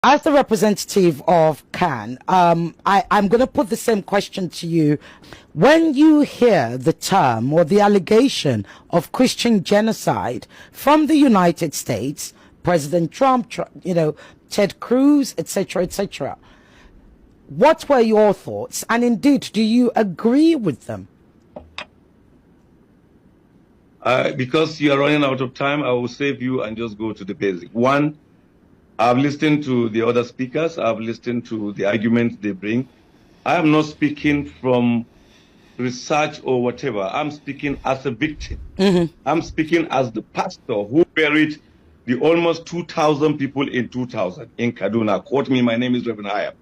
As the representative of CAN, I'm going to put the same question to you. When you hear the term or the allegation of Christian genocide from the United States, President Trump, Ted Cruz, etc., what were your thoughts? And indeed, do you agree with them? Because you are running out of time, I will save you and just go to the basic. One, I've listened to the other speakers. I've listened to the arguments they bring. I am not speaking from research or whatever. I'm speaking as a victim. I'm speaking as the pastor who buried the almost 2,000 people in 2000 in Kaduna. Quote me, my name is Reverend Hayab.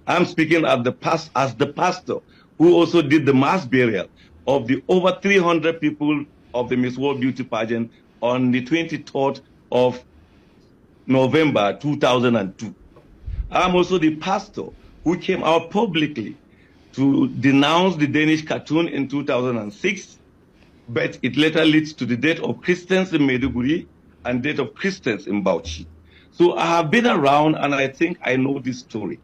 I'm speaking as the pastor who also did the mass burial of the over 300 people of the Miss World Beauty pageant on the 23rd of November 2002. I'm also the pastor who came out publicly to denounce the Danish cartoon in 2006, but it later leads to the death of Christians in Maiduguri and death of Christians in Bauchi. So I have been around and I think I know this story.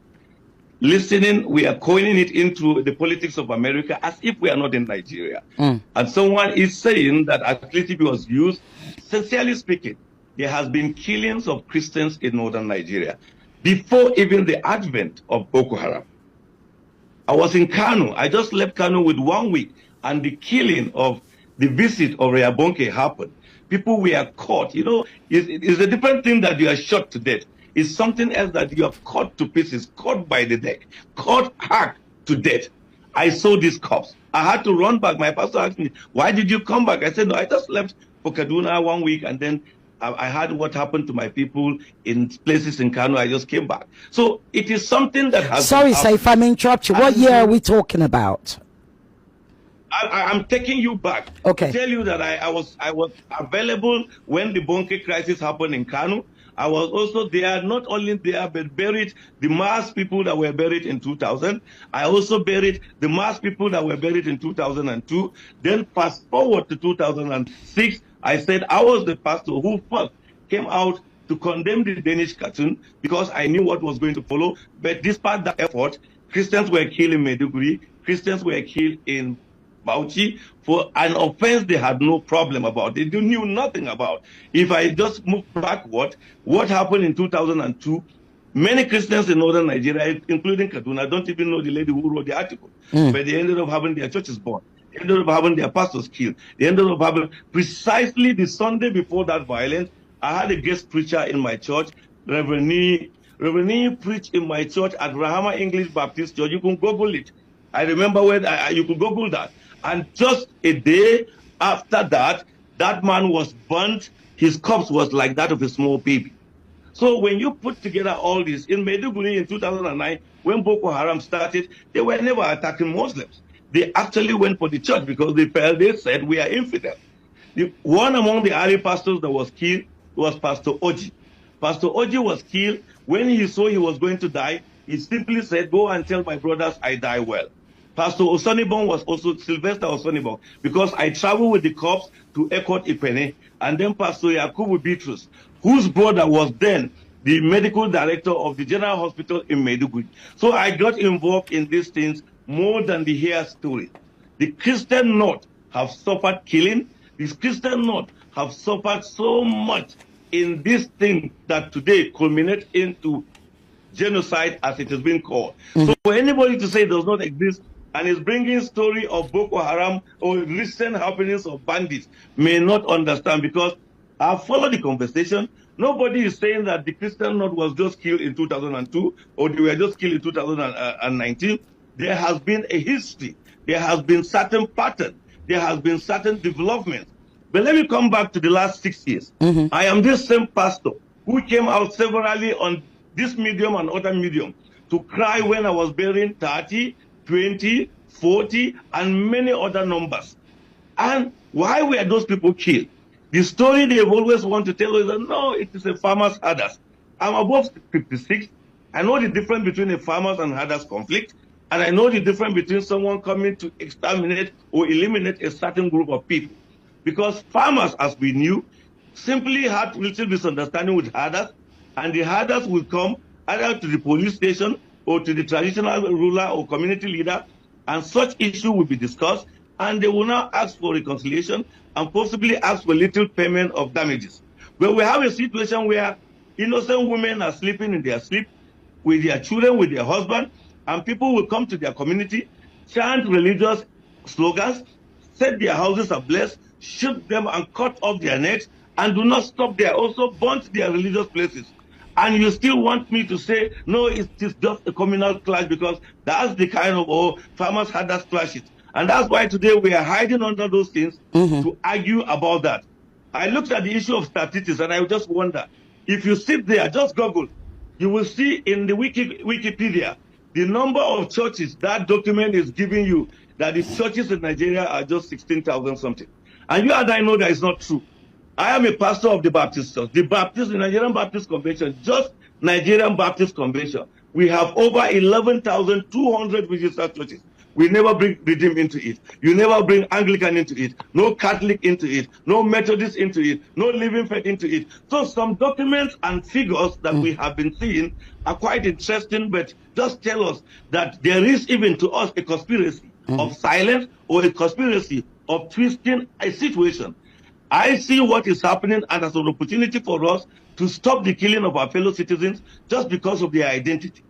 Listening, we are coining it into the politics of America as if we are not in Nigeria. And someone is saying that athletic was used. Sincerely speaking, there has been killings of Christians in northern Nigeria before even the advent of Boko Haram. I was in Kano. I just left Kano with 1 week, and the killing of the visit of Reabonke happened. People were caught. It's a different thing that you are shot to death. It's something else that you are caught to pieces, caught by the neck, caught hacked to death. I saw these cops. I had to run back. My pastor asked me, why did you come back? I said, no, I just left for Kaduna 1 week, and then I heard what happened to my people in places in Kano. I just came back. So it is something that has... Sorry, sir, if I may interrupt you. What year are we talking about? I'm taking you back. Okay. To tell you that I was available when the Bonke crisis happened in Kano. I was also there, not only there, but buried the mass people that were buried in 2000. I also buried the mass people that were buried in 2002. Then fast forward to 2006, I said I was the pastor who first came out to condemn the Danish cartoon because I knew what was going to follow. But despite that effort, Christians were killed in Maiduguri, Christians were killed in Bauchi for an offense they had no problem about. They knew nothing about. If I just move backward, what happened in 2002, many Christians in northern Nigeria, including Kaduna, don't even know the lady who wrote the article. But they ended up having their churches burned. They ended up having their pastors killed. They ended up having, precisely the Sunday before that violence, I had a guest preacher in my church, Reverend Nee preached in my church at Rahama English Baptist Church. You can Google it. I remember when you could Google that. And just a day after that, that man was burnt. His corpse was like that of a small baby. So when you put together all this, in Maiduguri in 2009, when Boko Haram started, they were never attacking Muslims. They actually went for the church because they said we are infidel. One among the early pastors that was killed was Pastor Oji. Pastor Oji was killed. When he saw he was going to die, he simply said, go and tell my brothers I die well. Pastor Osonibon was also Sylvester Osonibon, because I traveled with the corps to Ekot Ipene, and then Pastor Yakubu Bitrus, whose brother was then the medical director of the General Hospital in Maiduguri. So I got involved in these things more than the hair story. The Christian North have suffered killing. The Christian North have suffered so much in this thing that today culminates into genocide, as it has been called. So for anybody to say it does not exist and is bringing story of Boko Haram or recent happenings of bandits may not understand, because I've followed the conversation. Nobody is saying that the Christian North was just killed in 2002 or they were just killed in 2019. There has been a history. There has been certain pattern. There has been certain developments. But let me come back to the last 6 years. I am this same pastor who came out severally on this medium and other medium to cry when I was burying 30, 20, 40, and many other numbers. And why were those people killed? The story they always want to tell is that, no, it is a farmer's herders. I'm above 56. I know the difference between a farmer's and herders conflict. And I know the difference between someone coming to exterminate or eliminate a certain group of people. Because farmers, as we knew, simply had little misunderstanding with herders, and the herders will come either to the police station or to the traditional ruler or community leader, and such issue will be discussed, and they will now ask for reconciliation and possibly ask for little payment of damages. But we have a situation where innocent women are sleeping in their sleep with their children, with their husband, and people will come to their community, chant religious slogans, set their houses ablaze, shoot them and cut off their necks, and do not stop there, also burn their religious places. And you still want me to say, no, it is just a communal clash, because that's the kind of, farmers had that clashes. And that's why today we are hiding under those things to argue about that. I looked at the issue of statistics and I just wonder, if you sit there, just Google, you will see in the Wikipedia, the number of churches that document is giving you that the churches in Nigeria are just 16,000 something. And you and I know that is not true. I am a pastor of the Baptist Church. The Nigerian Baptist Convention, just Nigerian Baptist Convention, we have over 11,200 registered churches. We never bring Redeem into it. You never bring Anglican into it. No Catholic into it. No Methodist into it. No Living Faith into it. So some documents and figures that we have been seeing are quite interesting, but just tell us that there is even to us a conspiracy of silence or a conspiracy of twisting a situation. I see what is happening as an opportunity for us to stop the killing of our fellow citizens just because of their identity.